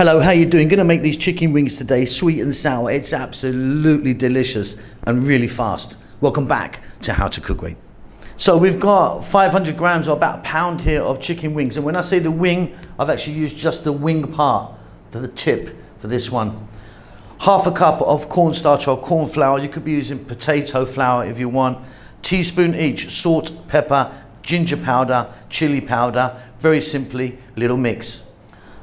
Hello, how you doing? Gonna make these chicken wings today, sweet and sour. It's absolutely delicious and really fast. Welcome back to How to Cook Wait. So we've got 500 grams or about a pound here of chicken wings. And when I say the wing, I've actually used just the wing part for the tip for this one. Half a cup of cornstarch or corn flour. You could be using potato flour if you want. Teaspoon each, salt, pepper, ginger powder, chili powder. Very simply, little mix.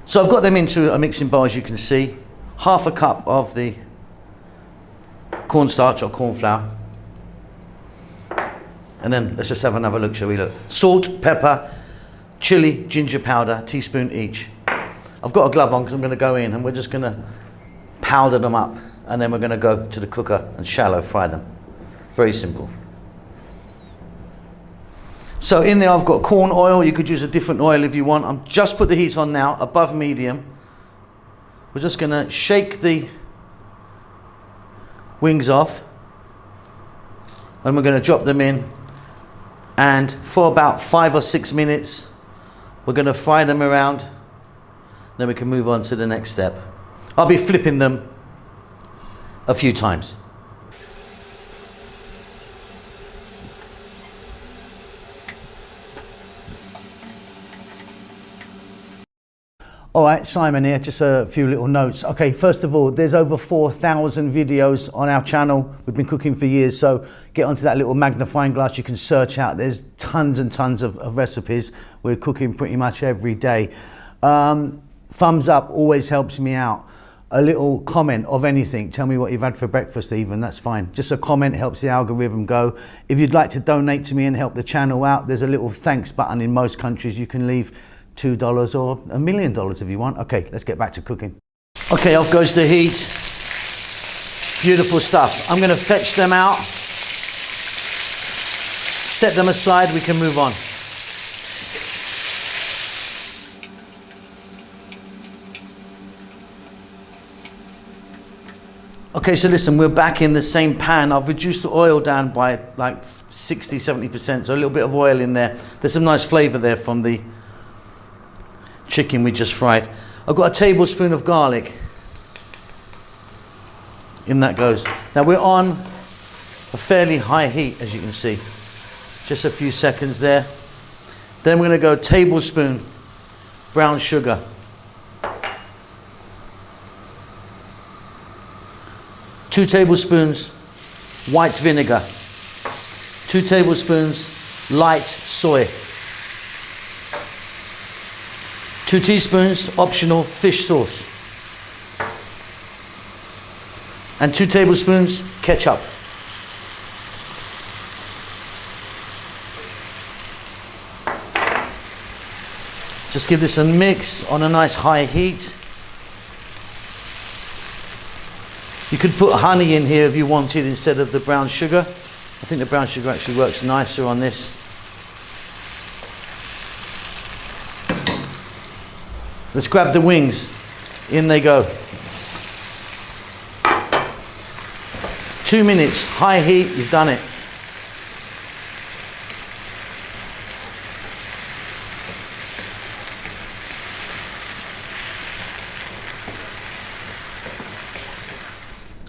So I've got them into a mixing bowl, as you can see. Half a cup of the cornstarch or corn flour. And then let's just have another look, shall we look? Salt, pepper, chili, ginger powder, teaspoon each. I've got a glove on because I'm going to go in and we're just going to powder them up. And then we're going to go to the cooker and shallow fry them. Very simple. So in there I've got corn oil. You could use a different oil if you want. I'm just put the heat on now, above medium. We're just going to shake the wings off. And we're going to drop them in. And for about 5 or 6 minutes, we're going to fry them around. Then we can move on to the next step. I'll be flipping them a few times. All right, Simon here, just a few little notes. Okay, first of all, there's over 4,000 videos on our channel. We've been cooking for years, so get onto that little magnifying glass. You can search out. There's tons and tons of recipes. We're cooking pretty much every day. Thumbs up always helps me out. A little comment of anything. Tell me what you've had for breakfast even, that's fine. Just a comment helps the algorithm go. If you'd like to donate to me and help the channel out, there's a little thanks button in most countries. You can leave $2 or $1 million if you want. Okay, let's get back to cooking. Okay, off goes the heat. Beautiful stuff. I'm going to fetch them out. Set them aside, we can move on. Okay, so listen, we're back in the same pan. I've reduced the oil down by like 60-70%, so a little bit of oil in there. There's some nice flavor there from the chicken we just fried. I've got a tablespoon of garlic. In that goes. Now we're on a fairly high heat, as you can see. Just a few seconds there. Then we're going to go tablespoon brown sugar. Two tablespoons white vinegar. 2 tablespoons light soy. 2 teaspoons optional fish sauce. And 2 tablespoons ketchup. Just give this a mix on a nice high heat. You could put honey in here if you wanted instead of the brown sugar. I think the brown sugar actually works nicer on this. Let's grab the wings. In they go. 2 minutes, high heat, you've done it.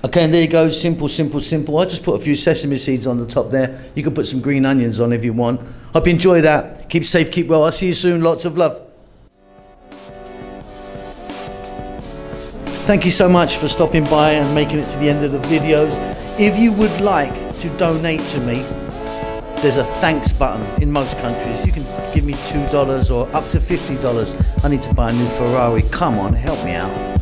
Okay, and there you go, simple, simple, simple. I just put a few sesame seeds on the top there. You can put some green onions on if you want. Hope you enjoy that. Keep safe, keep well. I'll see you soon. Lots of love. Thank you so much for stopping by and making it to the end of the videos. If you would like to donate to me, there's a thanks button in most countries. You can give me $2 or up to $50. I need to buy a new Ferrari. Come on, help me out.